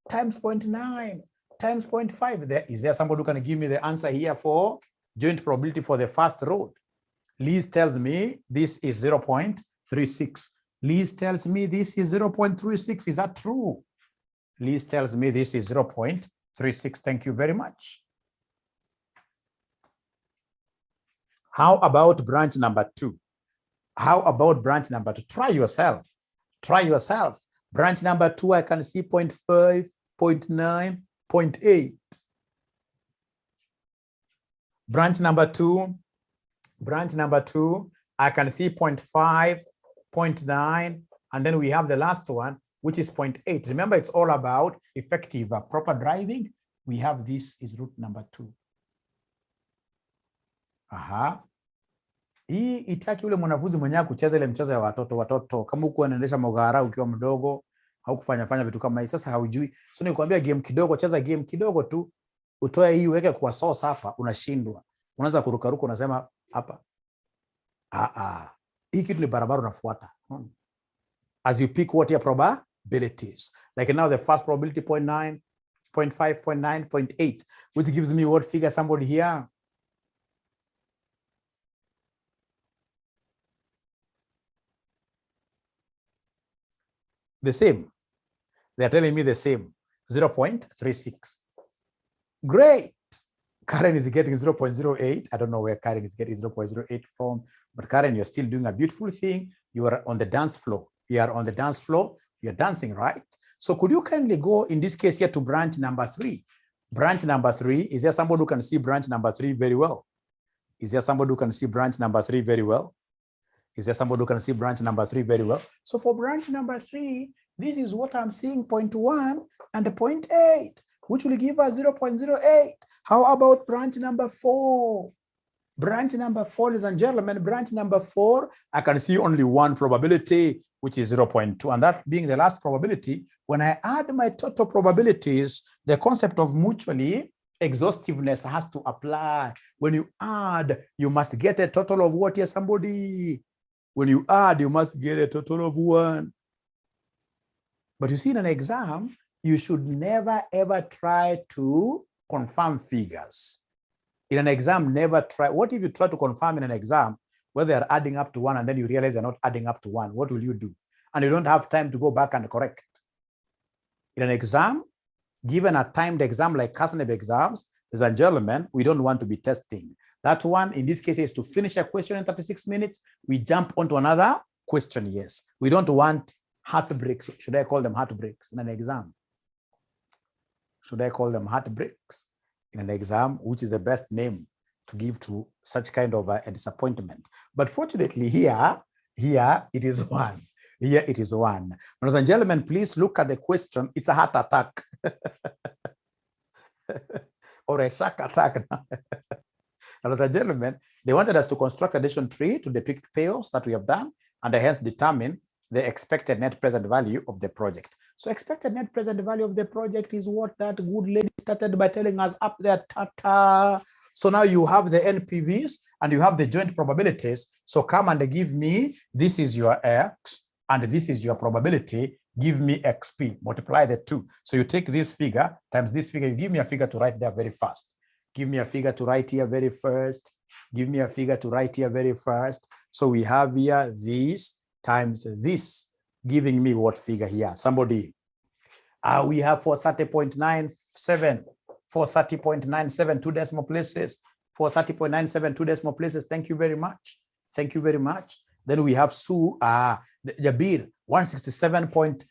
times 0.9 times 0.5. Is there somebody who can give me the answer here for joint probability for the first road? Liz tells me this is 0.36. Liz tells me this is 0.36. Is that true? Liz tells me this is 0.36. Thank you very much. How about branch number 2? How about branch number 2? Try yourself. Try yourself. Branch number 2, I can see 0.5, 0.9, 0.8. Branch number 2, I can see 0.5, 0.9, and then we have the last one, which is 0.8. Remember, it's all about effective proper driving. We have this is route number 2. Aha. Hii itaki ule mwanafunzi mwenyewe kucheza ile mchezo ya watoto. Kama uko unaendesha mogara ukiwa mdogo, haukufanya vitu kama hii. Sasa haujui. So nikwambia game kidogo, cheza game kidogo tu. Utoe hii uweke kwa source hapa, unashindwa. Unaanza kurukaruka unasema hapa. Hii kitu ni barabara unafuata. As you pick what your probabilities. Like now the first probability 0.9, 0.5, 0.9, 0.8, which gives me what figure, somebody here? The same. They're telling me the same, 0.36. Great. Karen is getting 0.08. I don't know where Karen is getting 0.08 from, but Karen, you're still doing a beautiful thing. You are on the dance floor. You are on the dance floor. You're dancing, right? So could you kindly go, in this case here, to branch number 3? Branch number 3, is there somebody who can see branch number 3 very well? Is there somebody who can see branch number 3 very well? Is there somebody who can see branch number 3 very well? So for branch number 3, this is what I'm seeing, 0.1 and 0.8, which will give us 0.08. How about branch number 4? Branch number 4, ladies and gentlemen, branch number 4, I can see only one probability, which is 0.2. And that being the last probability, when I add my total probabilities, the concept of mutually exhaustiveness has to apply. When you add, you must get a total of what? Yes, somebody. When you add, you must get a total of 1. But you see, in an exam, you should never, ever try to confirm figures. In an exam, never try. What if you try to confirm in an exam whether they're adding up to 1 and then you realize they're not adding up to 1? What will you do? And you don't have time to go back and correct. In an exam, given a timed exam like CASNEB exams, ladies and gentlemen, we don't want to be testing. That one, in this case, is to finish a question in 36 minutes. We jump onto another question, yes. We don't want heartbreaks. Should I call them heartbreaks in an exam? Should I call them heartbreaks in an exam, which is the best name to give to such kind of a disappointment? But fortunately here it is 1. Here it is 1. Ladies and gentlemen, please look at the question. It's a heart attack or a shark attack. Ladies and gentlemen, they wanted us to construct a addition tree to depict payoffs that we have done and hence determine the expected net present value of the project. So expected net present value of the project is what that good lady started by telling us up there, tata. So now you have the NPVs and you have the joint probabilities. So come and give me, this is your X and this is your probability. Give me XP, multiply the 2. So you take this figure times this figure, you give me a figure to write there very fast. Give me a figure to write here very first. Give me a figure to write here very first. So we have here this times this, giving me what figure here? Somebody. We have 430.97. 430.97, 2 decimal places. 430.97, 2 decimal places. Thank you very much. Thank you very much. Then we have Sue, Jabir, 167.70.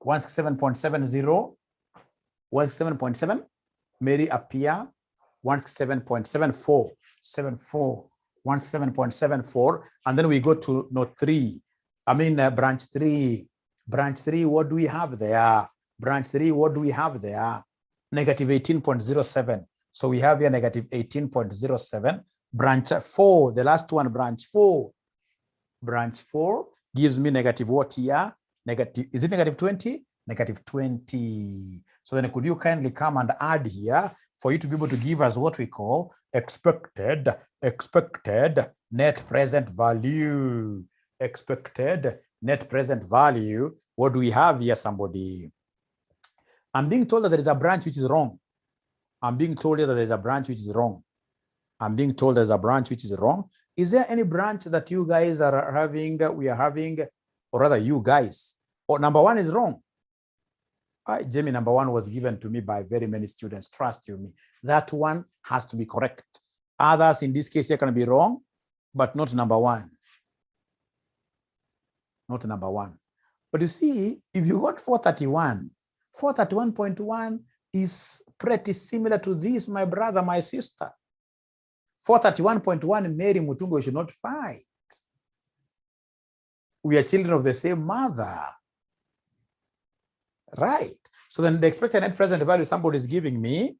167.70. 167.7. Mary Apia, 167.74. 167.74. And then we go to note 3. Branch 3. Branch 3, what do we have there? Branch 3, what do we have there? Negative 18.07. So we have here negative 18.07. Branch 4, the last one, branch 4. Branch 4 gives me negative what here? Negative, is it negative 20? Negative 20. So then could you kindly come and add here for you to be able to give us what we call expected net present value. Expected net present value. What do we have here, somebody? I'm being told that there is a branch which is wrong. I'm being told that there's a branch which is wrong. I'm being told there's a branch which is wrong. Is there any branch that you guys are having, we are having, or rather you guys, or number one is wrong? Jamie, number one was given to me by very many students. Trust you me. That one has to be correct. Others in this case, they can be wrong, but not number one. Not number one. But you see, if you got 431, 431.1 is pretty similar to this, my brother, my sister. 431.1, Mary Mutungo should not fight. We are children of the same mother. Right. So then the expected net present value somebody is giving me,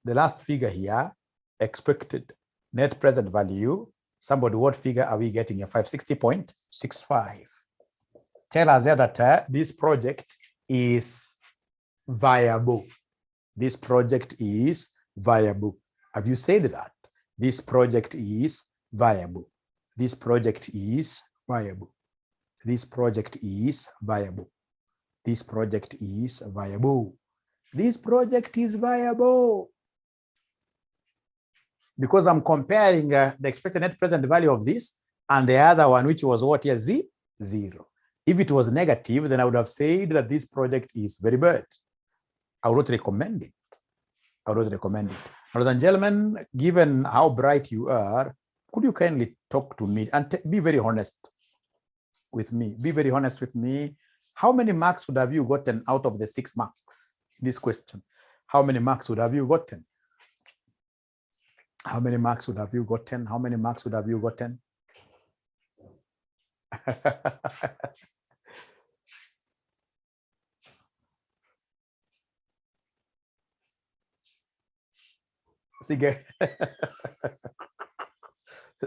the last figure here, expected net present value. Somebody, what figure are we getting here? 560.65. Tell us there that this project is viable. This project is viable. Have you said that? This project is viable. This project is viable. This project is viable. This project is viable. This project is viable. Because I'm comparing the expected net present value of this and the other one, which was what here? 0. If it was negative, then I would have said that this project is very bad. I would not recommend it. I would not recommend it. Ladies and gentlemen, given how bright you are, could you kindly talk to me and be very honest with me? Be very honest with me. How many marks would have you gotten out of the 6 marks in this question? How many marks would have you gotten? How many marks would have you gotten? How many marks would have you gotten?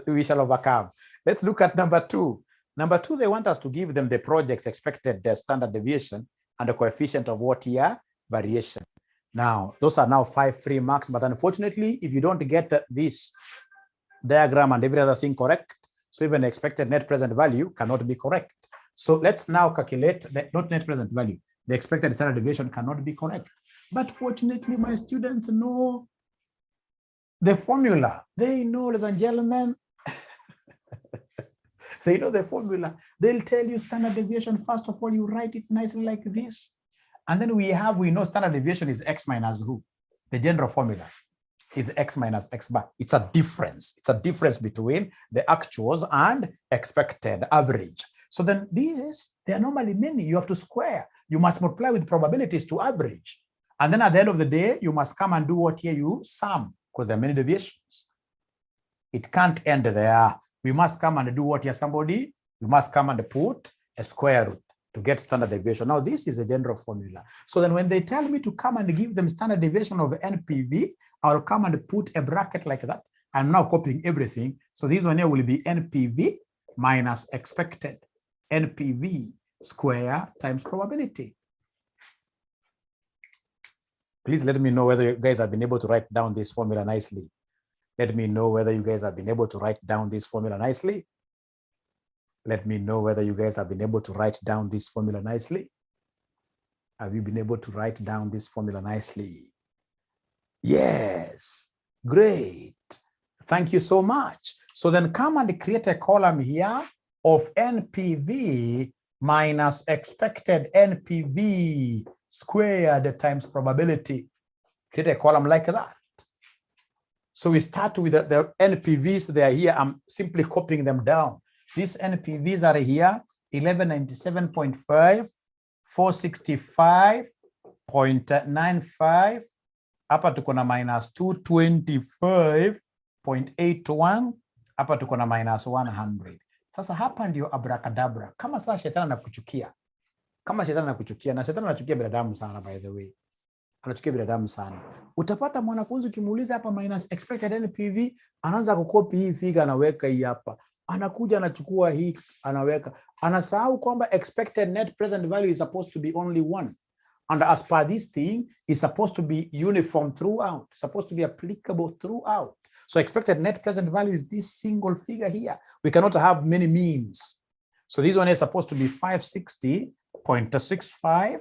We shall overcome. Let's look at number 2. Number 2, they want us to give them the project's expected standard deviation and the coefficient of what year variation. Now, those are now 5 free marks, but unfortunately, if you don't get this diagram and every other thing correct, so even the expected net present value cannot be correct. So let's now calculate the not net present value. The expected standard deviation cannot be correct. But fortunately, my students know the formula. They know, ladies and gentlemen, they know the formula. They'll tell you standard deviation. First of all, you write it nicely like this. And then we know standard deviation is x minus who? The general formula is x minus x bar. It's a difference. It's a difference between the actuals and expected average. So then these, they are normally many. You have to square. You must multiply with probabilities to average. And then at the end of the day, you must come and do what here? You sum, because there are many deviations. It can't end there. We must come and do what here, somebody? We must come and put a square root to get standard deviation. Now, this is a general formula. So then when they tell me to come and give them standard deviation of NPV, I'll come and put a bracket like that. I'm now copying everything. So this one here will be NPV minus expected. NPV square times probability. Please let me know whether you guys have been able to write down this formula nicely. Let me know whether you guys have been able to write down this formula nicely. Let me know whether you guys have been able to write down this formula nicely. Have you been able to write down this formula nicely? Yes, great. Thank you so much. So then come and create a column here of NPV minus expected NPV squared times probability. Create a column like that. So we start with the NPVs. They are here. I'm simply copying them down. These NPVs are here, 1197.5, 465.95. Hapa tuko na minus 225.81. Hapa tuko na minus 100. Sasa hapa ndio abracadabra. Kama sasa shetani anakuchukia. Kama shetani anakuchukia, na shetani anachukia binadamu sana, by the way. Anachukia binadamu sana. Utapata mwanafunzi ukimuuliza hapa minus expected NPV, anaanza kukopi hii figure anaweka hii hapa. Anakuja anachukua hii anaweka. Anasahau kwamba expected net present value is supposed to be only 1. And as per this thing, it's supposed to be uniform throughout, supposed to be applicable throughout. So expected net present value is this single figure here. We cannot have many means. So this one is supposed to be 560.65.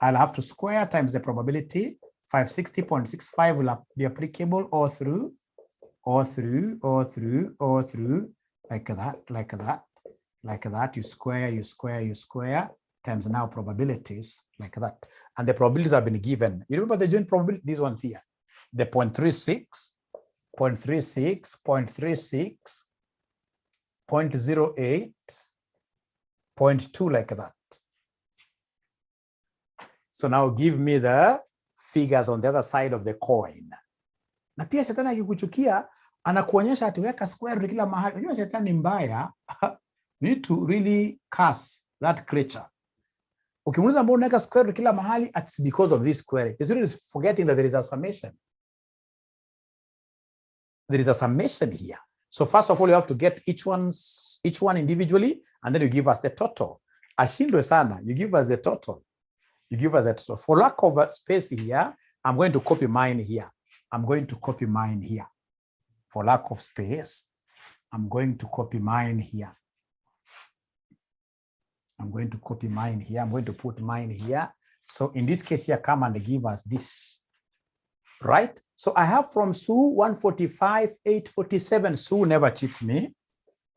I'll have to square times the probability. 560.65 will be applicable all through, like that. You square, times now probabilities, like that. And the probabilities have been given. You remember the joint probability, these ones here. The 0.36, 0.36, 0.36, 0.08, 0.2, like that. So now give me the figures on the other side of the coin. Na pia shetani akikuchukia anakuonyesha atiweka square root kila mahali. Unajua shetani mbaya. You need to really curse that creature. Ukimuuliza mbona unaweka square root kila mahali, it's because of this square. He's really forgetting that there is a summation. There is a summation here. So first of all, you have to get each one individually, and then you give us the total. Ashindwe sana, you give us the total. You give us the total. For lack of a space here, I'm going to copy mine here. For lack of space, I'm going to copy mine here. I'm going to put mine here. So in this case here, come and give us this, right? So I have from Sue 145,847. Sue never cheats me.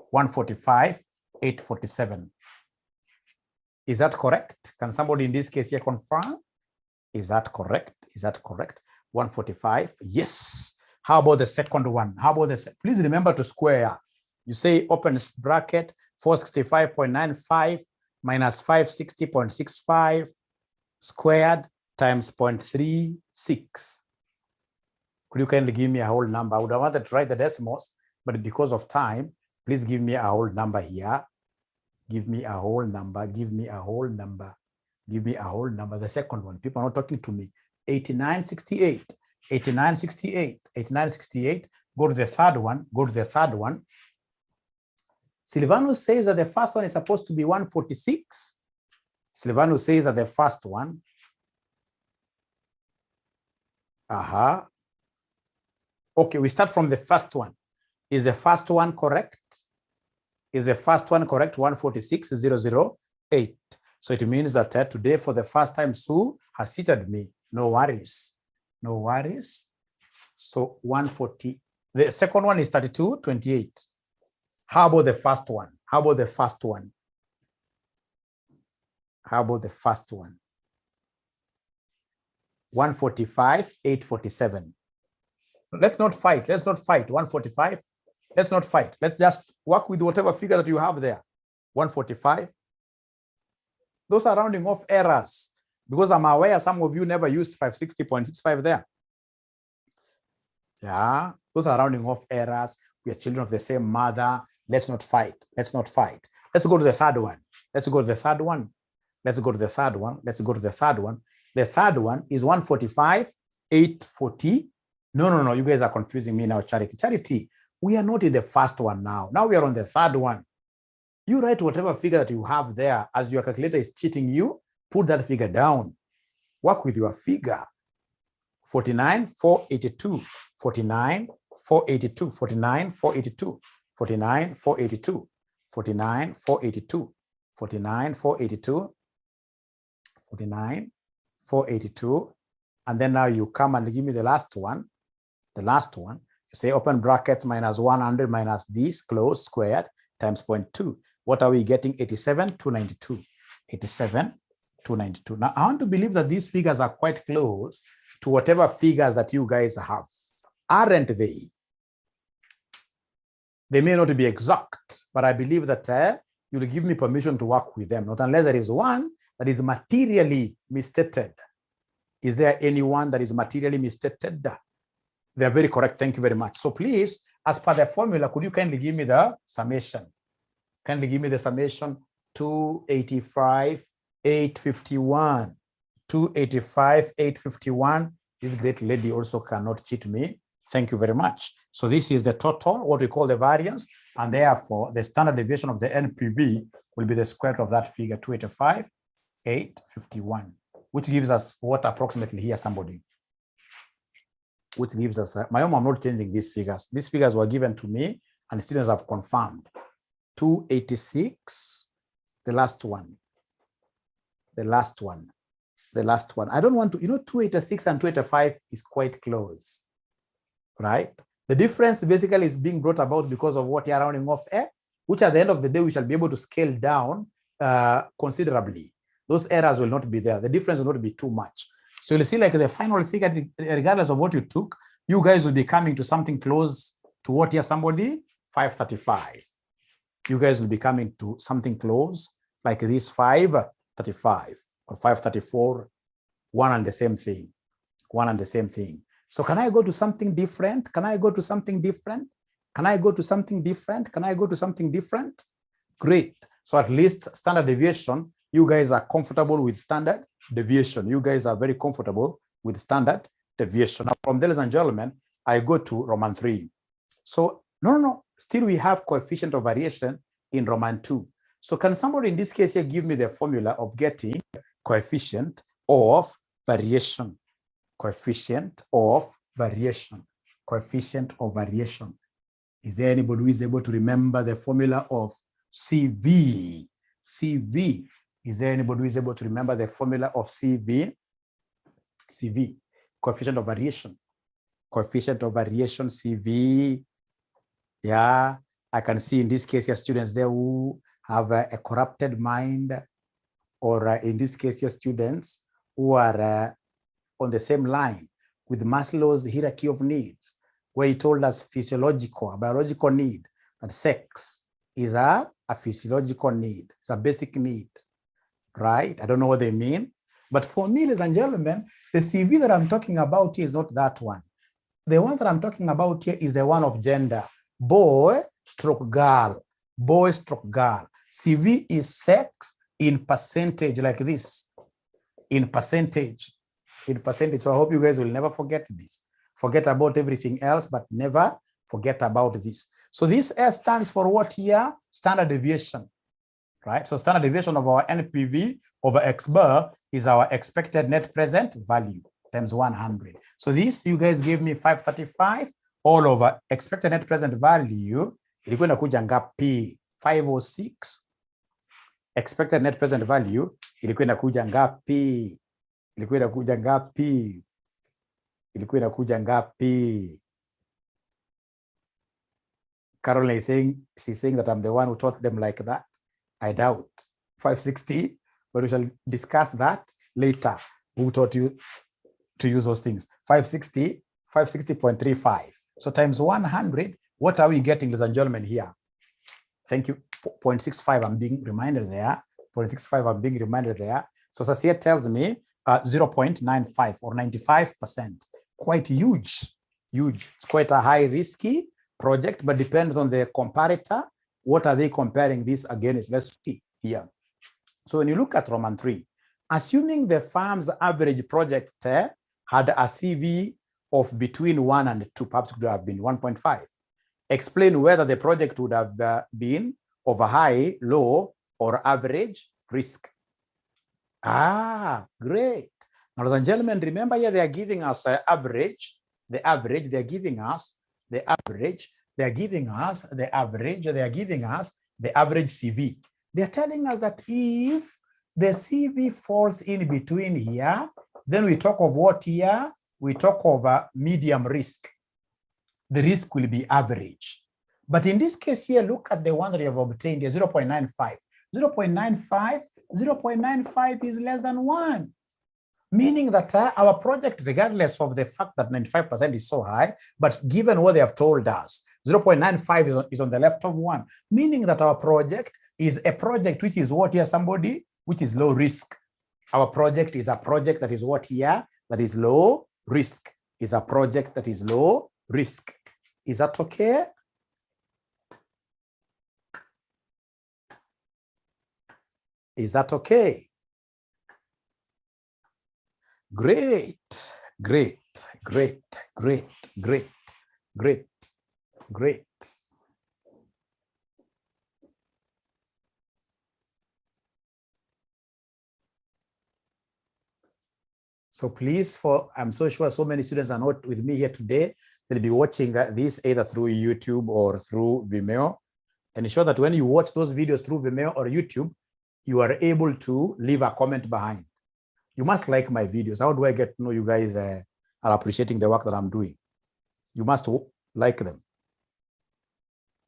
145,847. Is that correct? Can somebody in this case here confirm? Is that correct? 145, yes. How about the second one? Please remember to square. You say open bracket 465.95 minus 560.65 squared times 0.36. Could you kindly give me a whole number? I would have wanted to write the decimals, but because of time, please give me a whole number here. Give me a whole number. The second one, people are not talking to me. 8968. Go to the third one. Silvanus says that the first one is supposed to be 146. Silvanus says that the first one. Okay, we start from the first one. Is the first one correct? 146,008. So it means that today, for the first time, Sue has cheated me. No worries. So 140. The second one is 32.28. How about the first one? 145,847. Let's not fight. 145. Let's not fight. Let's just work with whatever figure that you have there. 145. Those are rounding off errors, because I'm aware some of you never used 560.65 there. Yeah, those are rounding off errors. We are children of the same mother. Let's not fight. Let's go to the third one. The third one is 145,840. No, you guys are confusing me now, Charity. We are not in the first one now. Now we are on the third one. You write whatever figure that you have there. As your calculator is cheating you, put that figure down. Work with your figure. 49,482. 49,482. 49,482. 49,482. 49,482. 49,482. 49,482. And then now you come and give me the last one. You say open brackets minus 100 minus this close squared times 0.2. What are we getting? 87,292. 87,292. Now I want to believe that these figures are quite close to whatever figures that you guys have, aren't they? They may not be exact, but I believe that you'll give me permission to work with them, not unless there is one that is materially misstated. Is there anyone that is materially misstated? They are very correct. Thank you very much. So please, as per the formula, could you kindly give me the summation? 285,851. 285,851. This great lady also cannot cheat me. Thank you very much. So this is the total, what we call the variance, and therefore the standard deviation of the NPV will be the square root of that figure, 285,851. which gives us what approximately here, somebody? Which gives us, my own, I'm not changing these figures. These figures were given to me and students have confirmed. 286, the last one. The last one. The last one. I don't want to, 286 and 285 is quite close, right? The difference basically is being brought about because of what you're rounding off, which at the end of the day, we shall be able to scale down considerably. Those errors will not be there. The difference will not be too much. So you'll see like the final figure, regardless of what you took, you guys will be coming to something close to what here, somebody? 535. You guys will be coming to something close like this 535 or 534, one and the same thing, one and the same thing. So can I go to something different? Can I go to something different? Can I go to something different? Can I go to something different? Great. So at least standard deviation, you guys are comfortable with standard deviation. You guys are very comfortable with standard deviation. Now from there, ladies and gentlemen, I go to Roman 3. So no, still we have coefficient of variation in Roman 2. So can somebody in this case here give me the formula of getting coefficient of variation? Coefficient of variation. Coefficient of variation. Is there anybody who is able to remember the formula of CV? CV. Is there anybody who is able to remember the formula of CV? CV. Coefficient of variation. Coefficient of variation, CV. Yeah, I can see in this case, your students there who have a corrupted mind, or in this case, your students who are on the same line with Maslow's hierarchy of needs, where he told us a biological need, that sex is a physiological need. It's a basic need, right? I don't know what they mean. But for me, ladies and gentlemen, the CV that I'm talking about here is not that one. The one that I'm talking about here is the one of gender. Boy stroke girl. Boy stroke girl. CV is sex in percentage, like this. In percentage. In percentage. So I hope you guys will never forget this. Forget about everything else, but never forget about this. So this S stands for what here? Standard deviation, right? So standard deviation of our NPV over X bar is our expected net present value times 100. So this, you guys gave me 535 all over expected net present value. Ilikuwa inakuja ngapi? 506. Expected net present value ilikuwa inakuja ngapi? Ilikuwa inakuja ngapi? Ilikuwa inakuja ngapi? Caroline is saying, she's saying that I'm the one who taught them like that. I doubt. 560, but we shall discuss that later. Who taught you to use those things? 560, 560.35. So times 100, what are we getting, ladies and gentlemen, here? Thank you. 0.65, I'm being reminded there. 0.65, I'm being reminded there. So Sasiet tells me 0.95 or 95%. Quite huge, huge. It's quite a high risky project, but depends on the comparator. What are they comparing this against? Let's see here. So when you look at Roman 3, assuming the firm's average project had a CV of between 1 and 2, perhaps could have been 1.5. Explain whether the project would have been of a high, low, or average risk. Ah, great. Now, ladies and gentlemen, remember here they are giving us average, the average, they are giving us the average, they are giving us the average, they are giving us the average CV. They're telling us that if the CV falls in between here, then we talk of what here? We talk of a medium risk. The risk will be average. But in this case here, look at the one that you have obtained here, 0.95. 0.95 is less than 1. Meaning that our project, regardless of the fact that 95% is so high, but given what they have told us, 0.95 is on the left of 1, meaning that our project is a project which is what here, somebody, which is low risk. Our project is a project that is what here, that is low risk, is a project that is low risk. Is that okay? Is that okay? Great, great, great, great, great, great, great. So please, I'm so sure so many students are not with me here today. They'll be watching this either through YouTube or through Vimeo. And ensure that when you watch those videos through Vimeo or YouTube, you are able to leave a comment behind. You must like my videos. How do I get to know you guys are appreciating the work that I'm doing? You must like them.